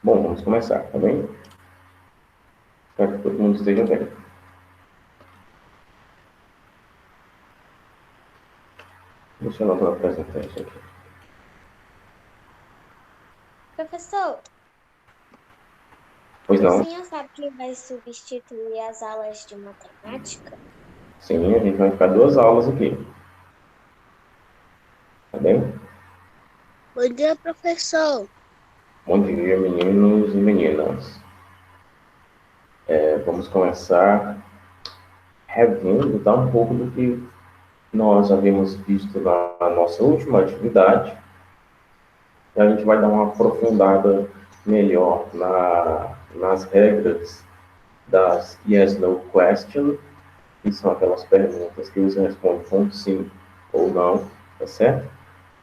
Bom, vamos começar, tá bem? Espero que todo mundo esteja bem. Deixa eu logo apresentar isso aqui. Professor, Pois o não? senhor sabe que vai substituir as aulas de matemática? Sim, a gente vai ficar 2 aulas aqui, tá bem? Bom dia, professor. Bom dia, meninos e meninas. Vamos começar revendo, tá, um pouco do que nós havíamos visto na nossa última atividade. E a gente vai dar uma aprofundada melhor nas regras das Yes, No Question, que são aquelas perguntas que você responde com sim ou não, tá certo?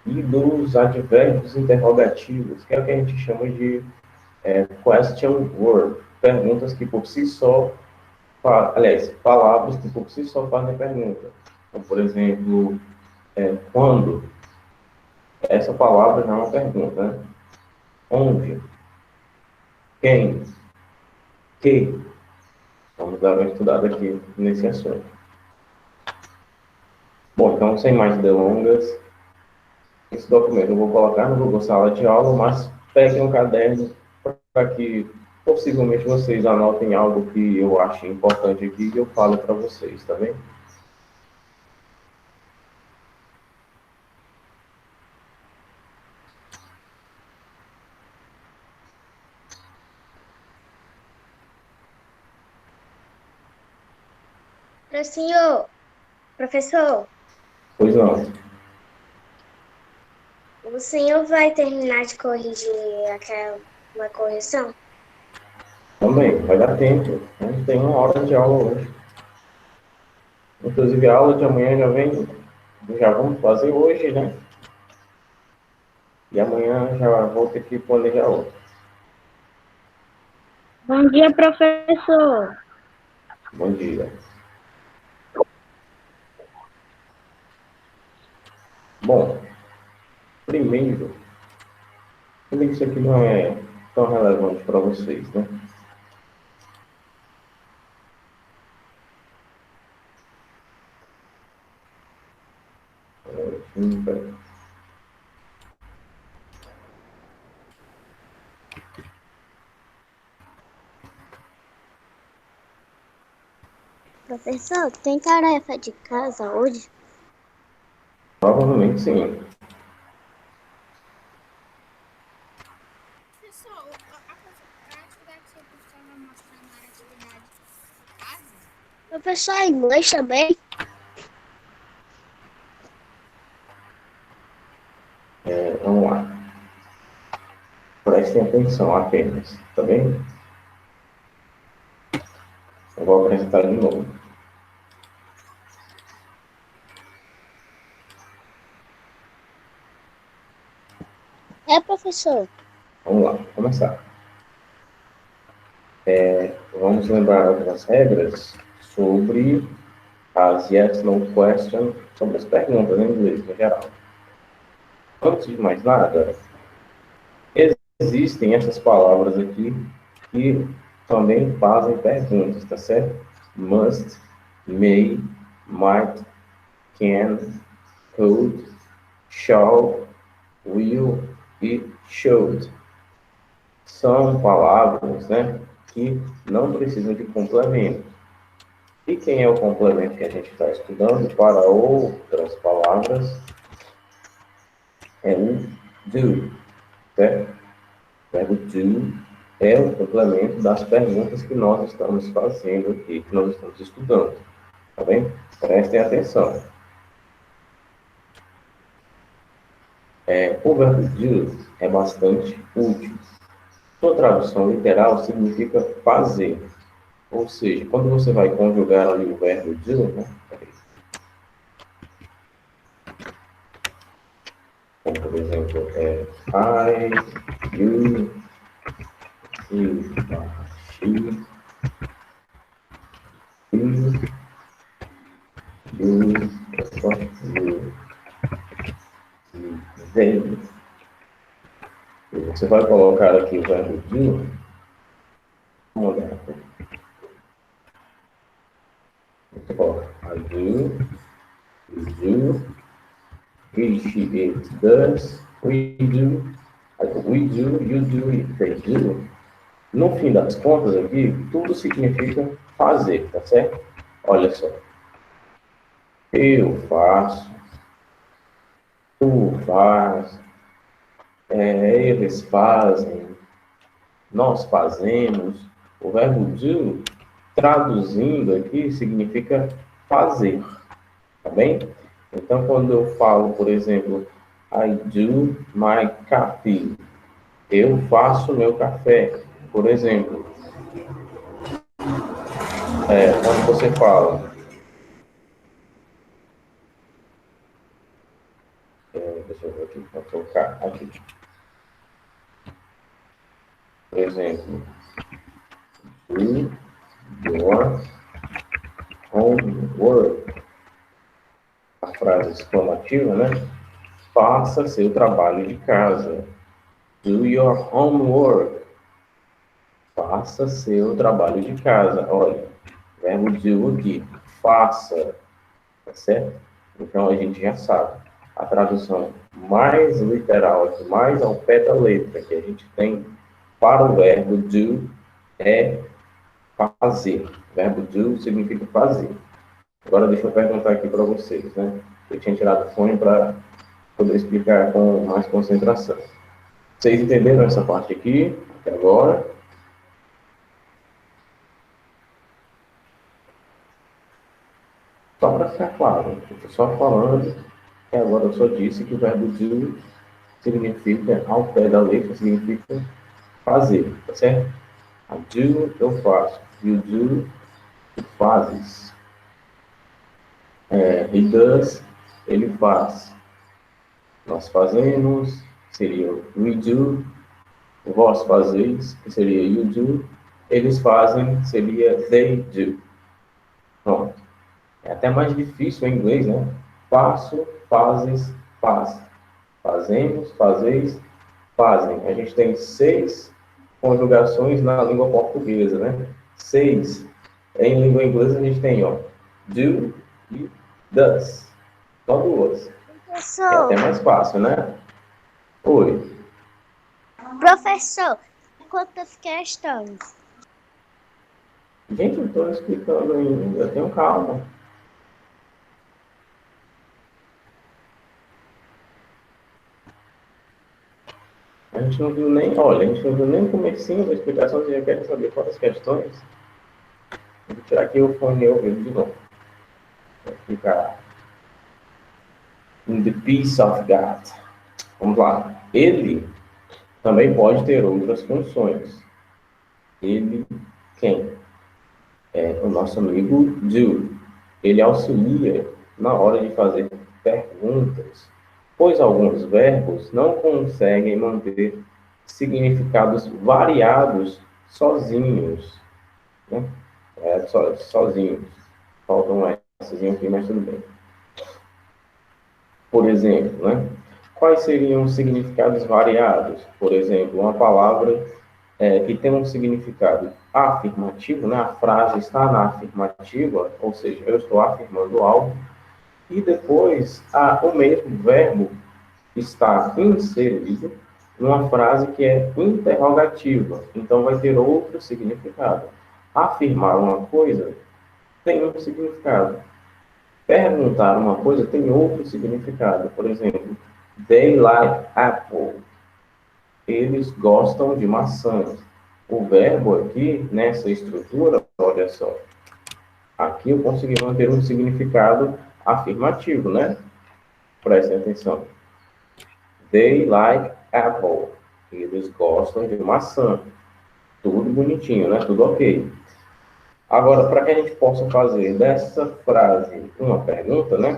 E dos advérbios interrogativos, que é o que a gente chama de question word, perguntas que por si só, aliás, palavras que por si só fazem pergunta. Então, por exemplo, quando, essa palavra já é uma pergunta, né? Onde, quem, que. Vamos dar uma estudada aqui nesse assunto. Bom, então, sem mais delongas, esse documento eu vou colocar no Google Sala de Aula, mas peguem um caderno para que possivelmente vocês anotem algo que eu ache importante aqui e eu falo para vocês, tá bem? Professor, Pois não. o senhor vai terminar de corrigir aquela uma correção? Também, vai dar tempo. A gente tem 1 hora de aula hoje. Inclusive, a aula de amanhã já vamos fazer hoje, né? E amanhã já vou ter que planejar outra. Bom dia, professor. Bom dia. Bom, primeiro, isso aqui não é tão relevante para vocês, né? Peraí. Professor, tem tarefa de casa hoje? Provavelmente sim. Professor, a atividade que o professor vai mostrar na atividade de casa? Professor, inglês também? Vamos lá. Prestem atenção apenas, tá bem? Eu vou apresentar de novo. É, professor. Vamos lá, começar. Vamos lembrar algumas regras sobre as yes, no question, sobre as perguntas em inglês, no geral. Antes de mais nada, existem essas palavras aqui que também fazem perguntas, tá certo? Must, may, might, can, could, shall, will e should. São palavras, né, que não precisam de complemento. E quem é o complemento que a gente está estudando para outras palavras é o do, certo? O verbo do é o complemento das perguntas que nós estamos fazendo aqui, que nós estamos estudando, tá bem? Prestem atenção. O verbo do é bastante útil. Sua tradução literal significa fazer. Ou seja, quando você vai conjugar ali o verbo do, né? Como, por exemplo, I, you, he, she, he, you, you, they. Você vai colocar aqui o verbo do. Vamos olhar aqui. Você coloca I do, you do, he, she, it does, we do, you do, they do. No fim das contas aqui, tudo significa fazer, tá certo? Olha só. Eu faço, tu faz, eles fazem, nós fazemos. O verbo do, traduzindo aqui, significa fazer, tá bem? Então, quando eu falo, por exemplo, I do my coffee, eu faço meu café, por exemplo. Quando você fala, deixa eu ver aqui, vou colocar aqui. Por exemplo, do your homework. A frase exclamativa, né? Faça seu trabalho de casa. Do your homework. Faça seu trabalho de casa. Olha, verbo do aqui. Faça. Tá certo? Então a gente já sabe. A tradução mais literal, mais ao pé da letra que a gente tem para o verbo do é fazer. O verbo do significa fazer. Agora deixa eu perguntar aqui para vocês, né? Eu tinha tirado o fone para poder explicar com mais concentração. Vocês entenderam essa parte aqui, até agora? Só para ficar claro, eu estou só falando, e agora eu só disse que o verbo do significa, ao pé da letra, significa fazer, tá certo? I do, eu faço. You do, tu fazes. He does, ele faz. Nós fazemos, seria we do. Vós fazeis, que seria you do. Eles fazem, seria they do. Pronto. É até mais difícil em inglês, né? Faço, fazes, faz. Fazemos, fazeis, fazem. A gente tem 6 conjugações na língua portuguesa, né? 6. Em língua inglesa a gente tem, ó, do e does. Só 2. É Professor, até mais fácil, né? Oi. professor, quantas questões? Gente, eu estou explicando ainda. Eu tenho calma. A gente não viu nem, olha, a gente não viu nem o comecinho da explicação, você já quer saber quantas questões? Vou tirar aqui o fone e ouvir de novo. Vou ficar in the peace of God. Vamos lá. Ele também pode ter outras funções. Ele, quem? É o nosso amigo do. Ele auxilia na hora de fazer perguntas, pois alguns verbos não conseguem manter significados variados sozinhos, né? Sozinhos. Falta um Szinho aqui, mas tudo bem. Por exemplo, né? Quais seriam os significados variados? Por exemplo, uma palavra que tem um significado afirmativo, né? A frase está na afirmativa, ou seja, eu estou afirmando algo, e depois o mesmo verbo está inserido numa frase que é interrogativa, então vai ter outro significado. Afirmar uma coisa tem um significado. Perguntar uma coisa tem outro significado. Por exemplo, they like apple. Eles gostam de maçãs. O verbo aqui, nessa estrutura, olha só. Aqui eu consegui manter um significado afirmativo, né? Prestem atenção. They like apple. Eles gostam de maçã. Tudo bonitinho, né? Tudo ok. Agora, para que a gente possa fazer dessa frase uma pergunta, né?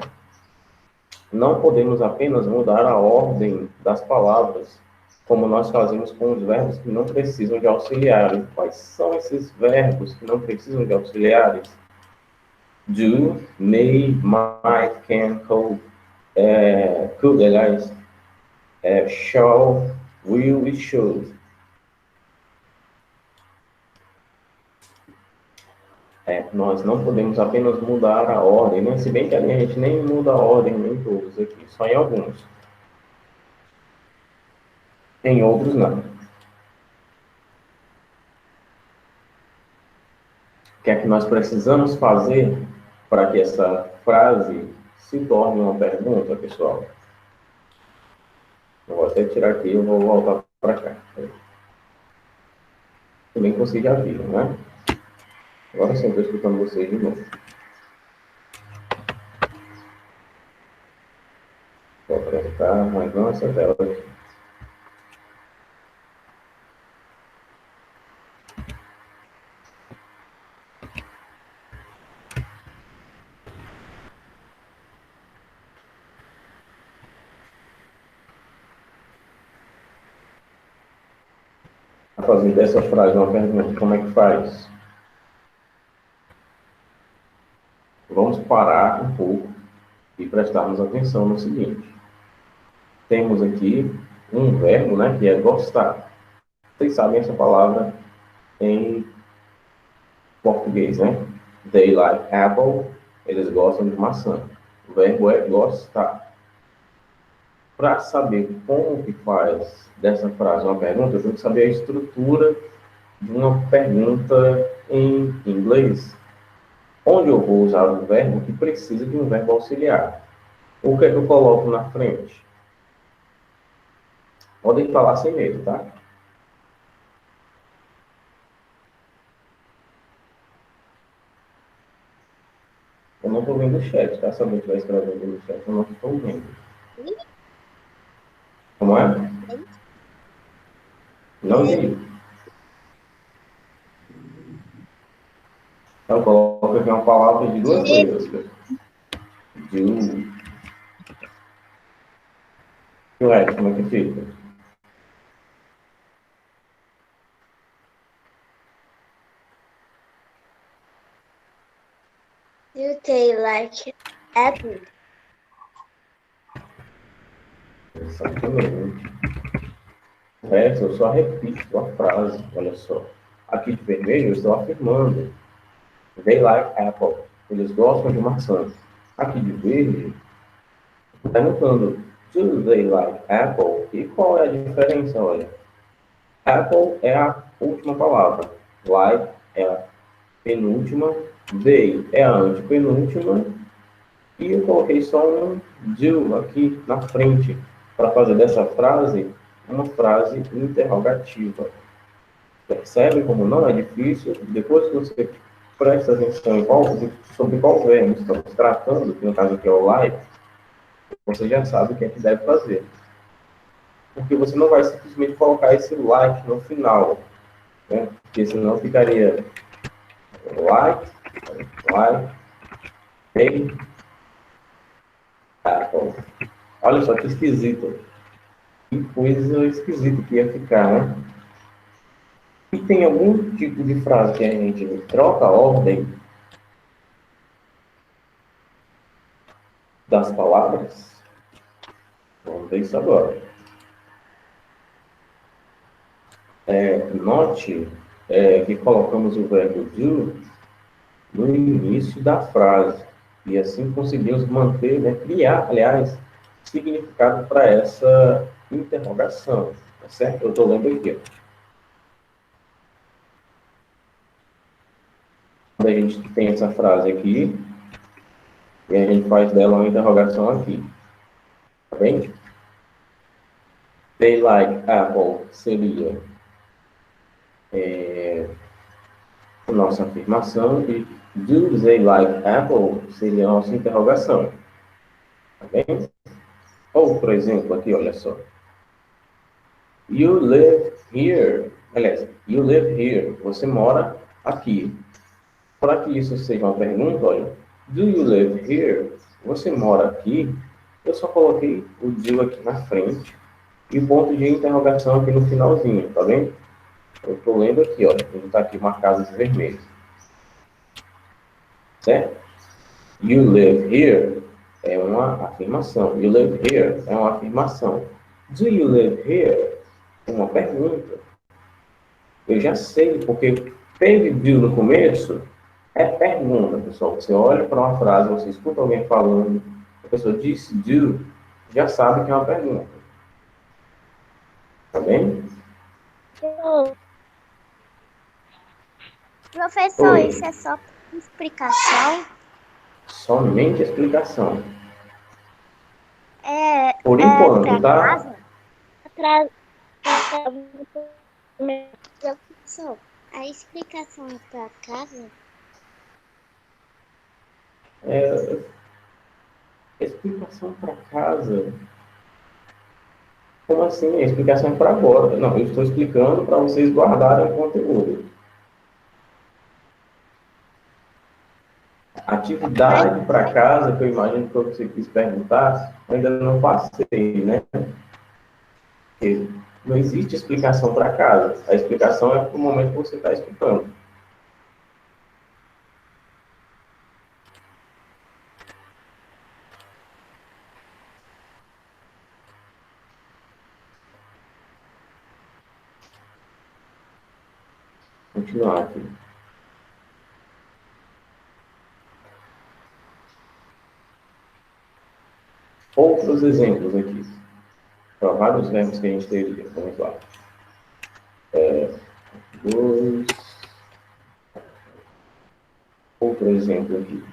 Não podemos apenas mudar a ordem das palavras, como nós fazemos com os verbos que não precisam de auxiliares. Quais são esses verbos que não precisam de auxiliares? Do, may, might, can, could, aliás, shall, Will e should. Nós não podemos apenas mudar a ordem, né? Se bem que ali a gente nem muda a ordem em todos aqui, só em alguns. Em outros, não. O que é que nós precisamos fazer para que essa frase se torne uma pergunta, pessoal? Eu vou até tirar aqui e vou voltar para cá. Também que vocês já viram, né? Agora sim, estou escutando vocês de novo. Vou apresentar mais nossa tela aqui. Fazer dessa frase uma pergunta, como é que faz? Vamos parar um pouco e prestarmos atenção no seguinte. Temos aqui um verbo, né, que é gostar. Vocês sabem essa palavra em português, né? They like apple, eles gostam de maçã. O verbo é gostar. Para saber como que faz dessa frase uma pergunta, eu tenho que saber a estrutura de uma pergunta em inglês, onde eu vou usar um verbo que precisa de um verbo auxiliar. O que é que eu coloco na frente? Podem falar sem medo, tá? Eu não estou vendo o chat, tá? Se alguém estiver escrevendo no chat, eu não estou vendo. Como é? Não vi. Então, coloca aqui uma palavra de duas letras. Do. Ué, como é que fica? Do they like apple? Exatamente. O resto, eu só repito a frase. Olha só. Aqui de vermelho, eu estou afirmando. They like apple. Eles gostam de maçã. Aqui de verde, perguntando. Do they like apple? E qual é a diferença? Olha. Apple é a última palavra. Like é a penúltima. They é a antepenúltima. E eu coloquei só um do aqui na frente, para fazer dessa frase uma frase interrogativa. Percebe como não é difícil? Depois que você presta atenção em sobre qual verbo estamos tratando, que no caso aqui é o like, você já sabe o que é que deve fazer. Porque você não vai simplesmente colocar esse like no final, né? Porque senão ficaria like, hey, apple. Olha só que esquisito. Que coisa esquisita que ia ficar, né? E tem algum tipo de frase que a gente troca a ordem das palavras? Vamos ver isso agora. Note que colocamos o verbo do no início da frase. E assim conseguimos manter, né, criar, aliás, significado para essa interrogação. Tá certo? Eu estou lendo aqui. Ó. Quando a gente tem essa frase aqui, e a gente faz dela uma interrogação aqui. Tá bem? They like apple seria a nossa afirmação e do they like apple seria a nossa interrogação. Tá bem? Ou, por exemplo, aqui, olha só. You live here. Aliás, you live here. Você mora aqui. Para que isso seja uma pergunta, olha. Do you live here? Você mora aqui? Eu só coloquei o do aqui na frente e o ponto de interrogação aqui no finalzinho, tá vendo? Eu estou lendo aqui, ó. Ele está aqui marcado de vermelho. Certo? You live here é uma afirmação. You live here é uma afirmação. Do you live here? uma pergunta. Eu já sei, porque teve do no começo, é pergunta, pessoal. Você olha para uma frase, você escuta alguém falando, a pessoa disse do, já sabe que é uma pergunta. Tá bem? Professor, Oi, isso é só explicação? somente explicação. É, Por é enquanto, para tá? casa? Atrás. Professor, a explicação é para casa? É, explicação para casa. Como assim? A explicação é para agora. Não, eu estou explicando para vocês guardarem o conteúdo. Atividade para casa, que eu imagino que você quis perguntar, ainda não passei, né? Porque não existe explicação para casa. A explicação é para o momento que você está escutando. Continuar aqui. Outros exemplos aqui. Para vários verbos que a gente teria. Vamos lá. Dois. Outro exemplo aqui.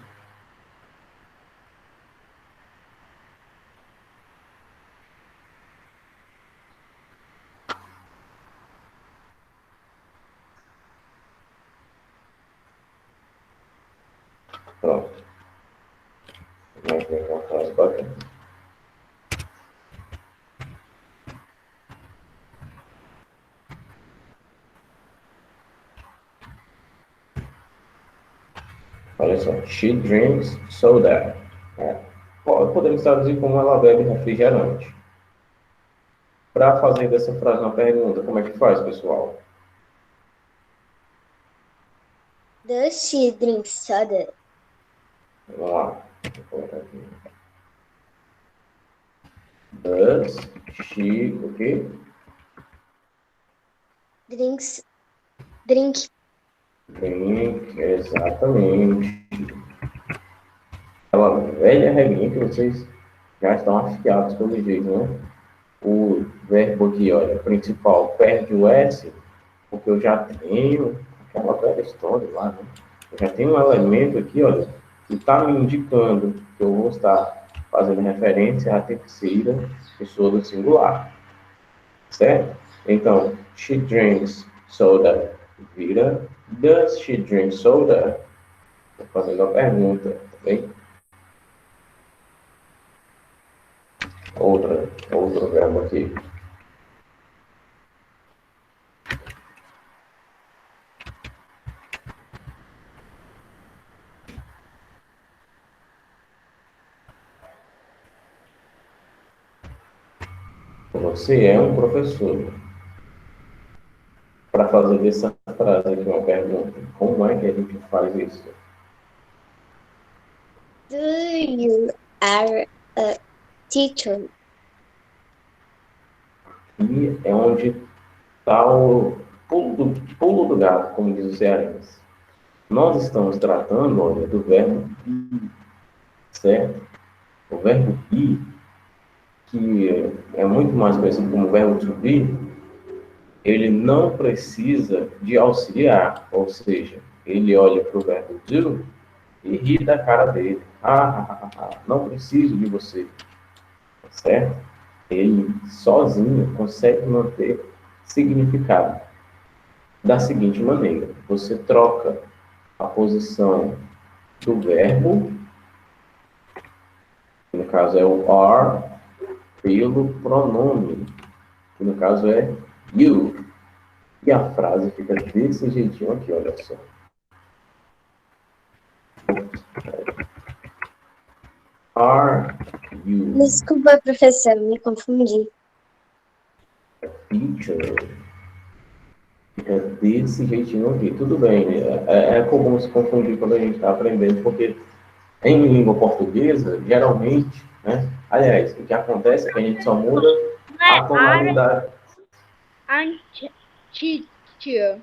Pronto. Mais uma frase bacana. Olha só. She drinks soda. É. Podemos traduzir como ela bebe refrigerante. Para fazer dessa frase uma pergunta, como é que faz, pessoal? Does she drink soda? Vamos lá. Vou colocar aqui. Does she, o quê? Drink. Drink, exatamente. Aquela velha regrinha que vocês já estão afiados pelo jeito, né? O verbo aqui, olha, principal, perde o S, porque eu já tenho aquela velha história lá, né? Eu já tenho um elemento aqui, olha, que está me indicando que eu vou estar fazendo referência à terceira pessoa do singular, certo? Então, she drinks soda vira does she drink soda? Estou fazendo a pergunta, tá bem? Outro verbo aqui. Você é um professor. Para fazer dessa frase aqui uma pergunta. Como é que a gente faz isso? Do you are a teacher? E é onde está o pulo do gato, como diz o cearense. Nós estamos tratando, olha, do verbo ir, certo? O verbo ir, que é muito mais conhecido como verbo to be, ele não precisa de auxiliar, ou seja, ele olha para o verbo do e ri da cara dele. Não preciso de você, certo? Ele sozinho consegue manter significado. Da seguinte maneira, você troca a posição do verbo, que no caso é o are, pelo pronome, que no caso é you. E a frase fica desse jeitinho aqui, olha só. Are you Desculpa, professor, me confundi. teacher? Fica desse jeitinho aqui. Tudo bem, é comum se confundir quando a gente está aprendendo, porque em língua portuguesa, geralmente, né? Aliás, o que acontece é que a gente só muda Não a é are, tonalidade. and teacher.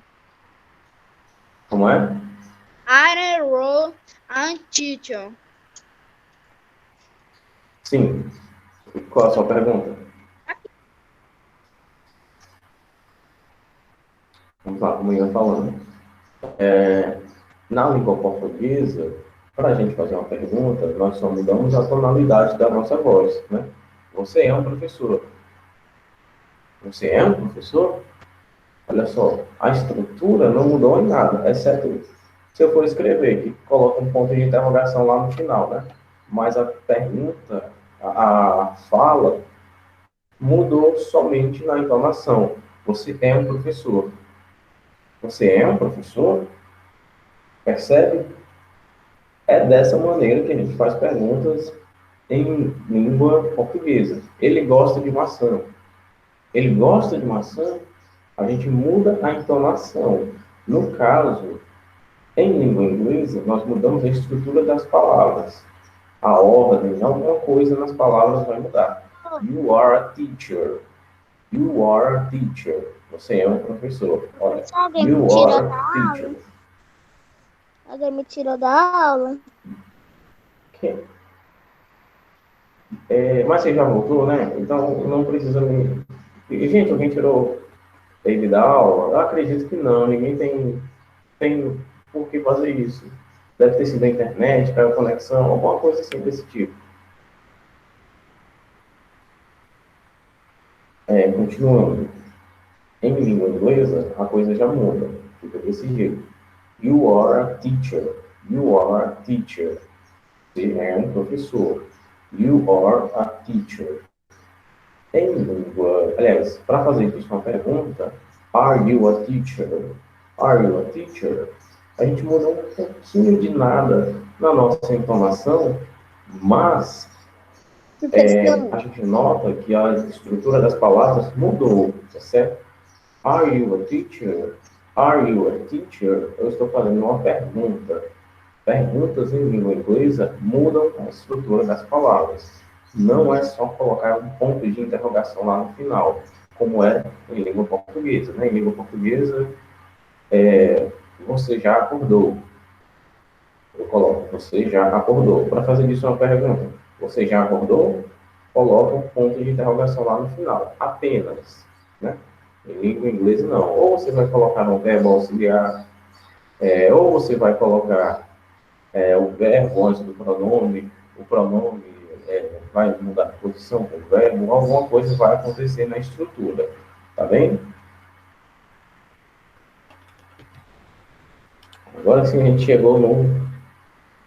Como é? I wrote and teacher. Sim. Qual a sua pergunta? Vamos lá, como eu ia falando. Na língua portuguesa, para a gente fazer uma pergunta, nós só mudamos a tonalidade da nossa voz, né? Você é um professor. Você é um professor? Olha só, a estrutura não mudou em nada, exceto se eu for escrever, que coloca um ponto de interrogação lá no final, né? Mas a pergunta, a fala, mudou somente na entonação. Você é um professor. Você é um professor? Percebe? É dessa maneira que a gente faz perguntas em língua portuguesa. Ele gosta de maçã. Ele gosta de maçã? A gente muda a entonação. No caso, em língua inglesa, nós mudamos a estrutura das palavras. A ordem, alguma coisa nas palavras vai mudar. You are a teacher. You are a teacher. Você é um professor. Olha, Alguém me you tirou are da a aula? teacher. Alguém me tirou da aula? Mas você já voltou, né? Então não precisa me. Gente, alguém tirou ele da aula? Eu acredito que não. Ninguém tem por que fazer isso. Deve ter sido a internet, caiu a conexão, alguma coisa assim desse tipo. Continuando. Em língua inglesa, a coisa já muda. Fica desse jeito. You are a teacher. You are a teacher. Você é um professor. You are a teacher. Em língua, aliás, para fazer isso uma pergunta, are you a teacher? Are you a teacher? A gente mudou um pouquinho de nada na nossa entonação, mas Professor, a gente nota que a estrutura das palavras mudou, tá certo? Are you a teacher? Are you a teacher? Eu estou fazendo uma pergunta. Perguntas em língua inglesa mudam a estrutura das palavras. Não é só colocar um ponto de interrogação lá no final, como é em língua portuguesa. Né? Em língua portuguesa, você já acordou. Eu coloco, você já acordou. Para fazer disso uma pergunta, você já acordou? Coloca um ponto de interrogação lá no final, apenas. Né? Em língua inglesa, não. Ou você vai colocar um verbo auxiliar, ou você vai colocar o verbo antes do pronome, o pronome vai mudar de posição com o verbo, alguma coisa vai acontecer na estrutura, tá bem? Agora sim a gente chegou no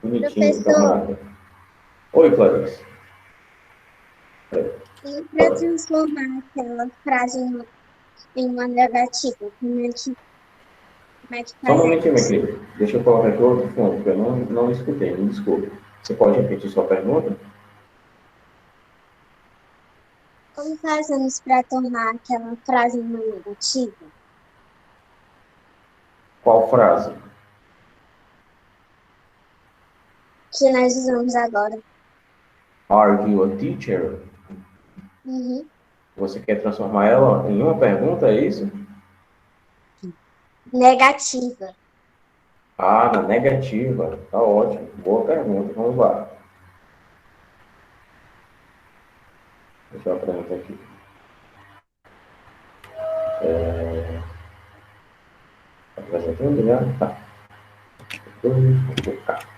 bonitinho, professor, camarada. Oi, Clarice. e para transformar aquela frase em uma negativa, como é que Só um faz momentinho, minha isso? querida. Deixa eu colocar aqui outro fundo, porque eu não escutei, me desculpe. Você pode repetir sua pergunta? Como fazemos para tornar aquela frase em uma negativa? Qual frase? Que nós usamos agora. Are you a teacher? Uhum. Você quer transformar ela em uma pergunta, é isso? Negativa. Ah, na negativa. Tá ótimo. Boa pergunta. Vamos lá. Deixa eu apresentar aqui. Apresentando já? Tá. Vou colocar.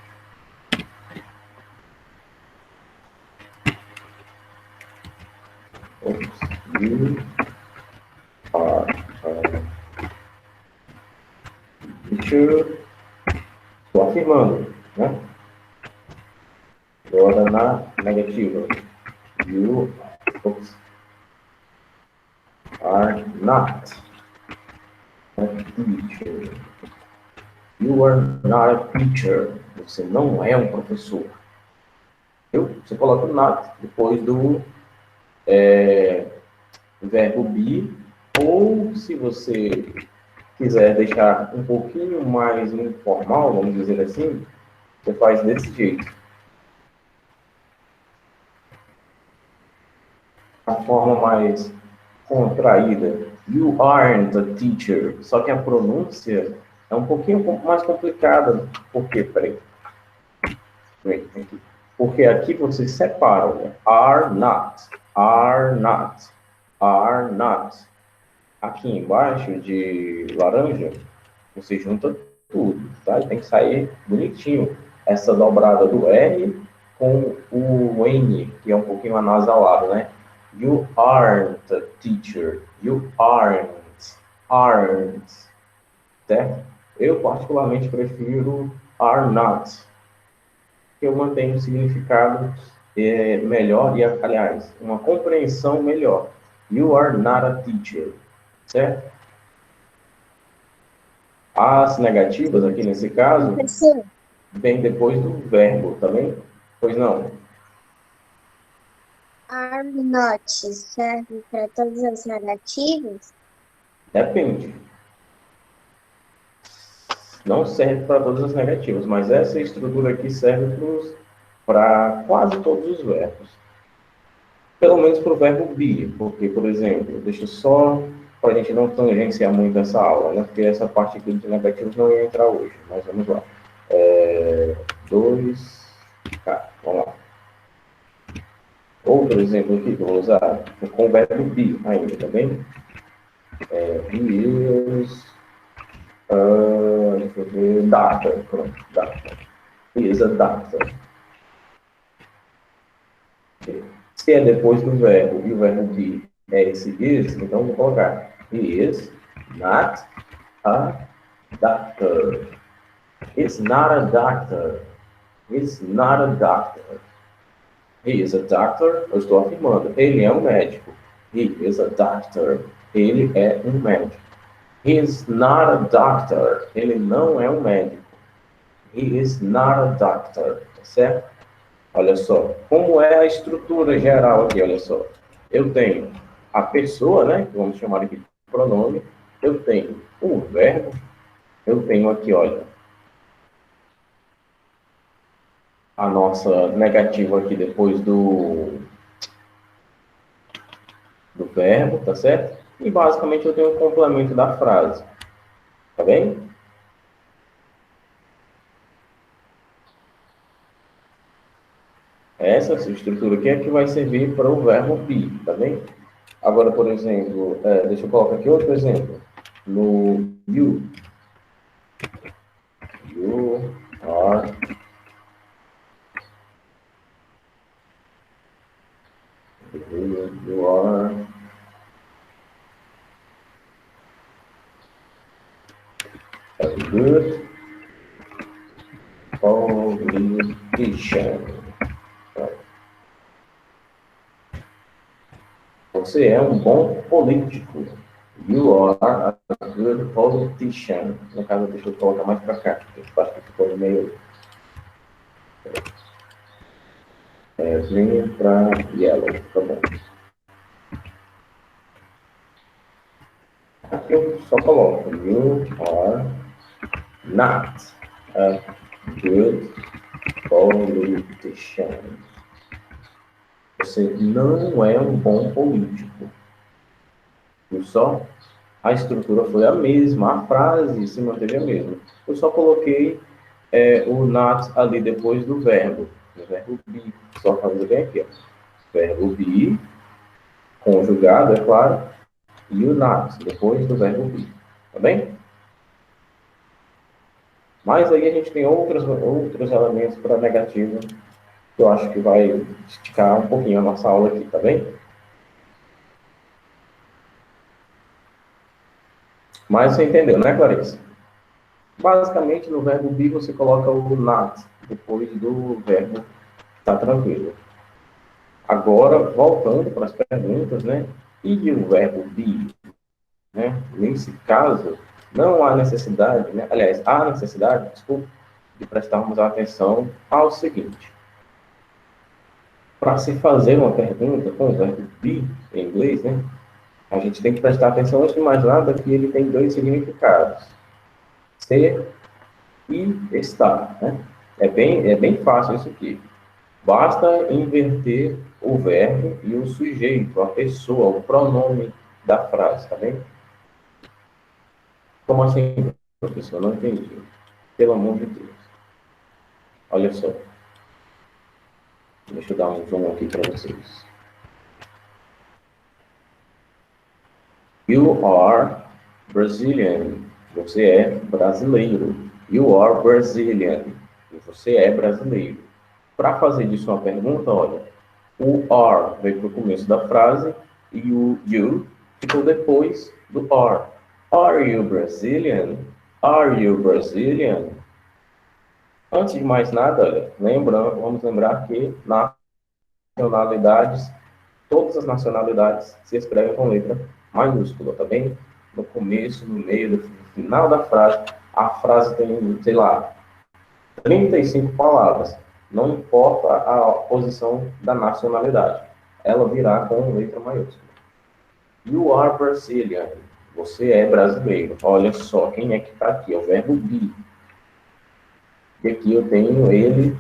You are teacher. Estou afirmando, né? Agora na negativa. You are not a teacher. You are not a teacher. Você não é um professor. Viu? Você coloca o not depois do verbo be, ou se você quiser deixar um pouquinho mais informal, vamos dizer assim, você faz desse jeito. A forma mais contraída You aren't a teacher. Só que a pronúncia é um pouquinho mais complicada. Por quê? Peraí. Porque aqui vocês separam, né? Are not, are not, are not. Aqui embaixo de laranja, você junta tudo, tá? E tem que sair bonitinho. Essa dobrada do R com o N, que é um pouquinho anasalado, né? You aren't a teacher. You aren't. Aren't. Certo? Eu particularmente prefiro are not, que eu mantenho um significado melhor e, aliás, uma compreensão melhor. You are not a teacher. Certo? As negativas, aqui nesse caso, Professor, vem depois do verbo, tá bem? Pois não. are not serve para todas as negativas? Depende. Não serve para todas as negativas, mas essa estrutura aqui serve para quase todos os verbos. Pelo menos para o verbo be, porque, por exemplo, deixa só para a gente não tangenciar muito essa aula, né? Porque essa parte aqui de negativos não ia entrar hoje, mas vamos lá. 2K, vamos lá. Outro exemplo aqui que eu vou usar com o verbo be ainda, tá bem? He is deixa eu ver, doctor, pronto, doctor. He is a doctor. Se é depois do verbo e o verbo be é esse is, então vou colocar he is not a doctor. It's not a doctor. It's not a doctor. He is a doctor. Eu estou afirmando. Ele é um médico. He is a doctor. Ele é um médico. He is not a doctor. Ele não é um médico. He is not a doctor. Certo? Olha só. Como é a estrutura geral aqui? Olha só. Eu tenho a pessoa, né? Que vamos chamar aqui de pronome. Eu tenho o verbo. Eu tenho aqui, olha, a nossa negativa aqui depois do verbo, tá certo? E basicamente eu tenho um complemento da frase, tá bem? Essa estrutura aqui é que vai servir para o verbo be, tá bem? Agora, por exemplo, deixa eu colocar aqui outro exemplo. No you. You are a good politician. Você é um bom político. You are a good politician. No caso, deixa eu colocar mais para cá, porque eu acho que ficou meio green para yellow, tá bom. Aqui eu só coloco you are not a good politician. Você não é um bom político. Viu só? A estrutura foi a mesma, a frase se manteve a mesma. Eu só coloquei o not ali depois do verbo. O verbo be. Só fazer bem aqui, ó. Verbo be, conjugado, é claro, e o not, depois do verbo be. Tá bem? Mas aí a gente tem outros elementos para negativo, que eu acho que vai esticar um pouquinho a nossa aula aqui, tá bem? Mas você entendeu, né, Clarice? Basicamente, no verbo be, você coloca o not, depois do verbo tá tranquilo. Agora, voltando para as perguntas, né? E o verbo be, né? Nesse caso, não há necessidade, né? Aliás, há necessidade, desculpa, de prestarmos atenção ao seguinte. Para se fazer uma pergunta com o verbo be, em inglês, né? A gente tem que prestar atenção, antes de mais nada, que ele tem dois significados. Ser e estar, né? É bem fácil isso aqui. Basta inverter o verbo e o sujeito, a pessoa, o pronome da frase, tá bem? Como assim, professor? Não entendi. Pelo amor de Deus. Olha só. Deixa eu dar um zoom aqui para vocês. You are Brazilian. Você é brasileiro. You are Brazilian. Você é brasileiro. Para fazer disso uma pergunta, olha, o are veio para o começo da frase e o you ficou depois do are. Are you Brazilian? Are you Brazilian? Antes de mais nada, olha, vamos lembrar que nacionalidades, todas as nacionalidades se escrevem com letra maiúscula, tá bem? No começo, no meio, no final da frase, a frase tem, sei lá, 35 palavras. Não importa a posição da nacionalidade, ela virá com letra maiúscula. You are Brazilian. Você é brasileiro. Olha só, quem é que está aqui? É o verbo be. E aqui eu tenho ele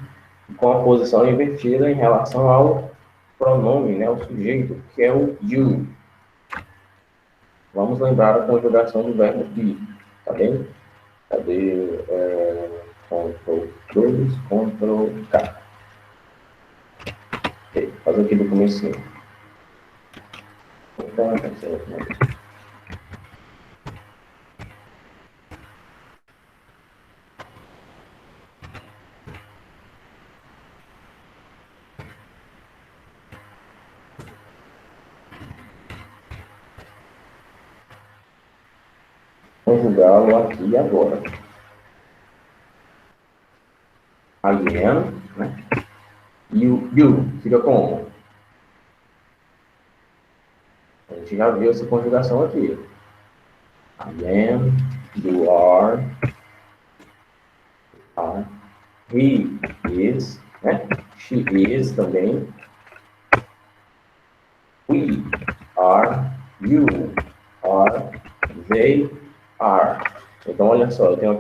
com a posição invertida em relação ao pronome, né, o sujeito, que é o you. Vamos lembrar a conjugação do verbo be, tá bem? Cadê? Ctrl 2, Ctrl K. Ok, fazer aqui do comecinho. Então, conjugá-lo aqui e agora. Again, né? You fica como? A gente já viu essa conjugação aqui. Again, you are, he is, né? She is também. We are, you are, they are. Então, olha só, eu tenho aqui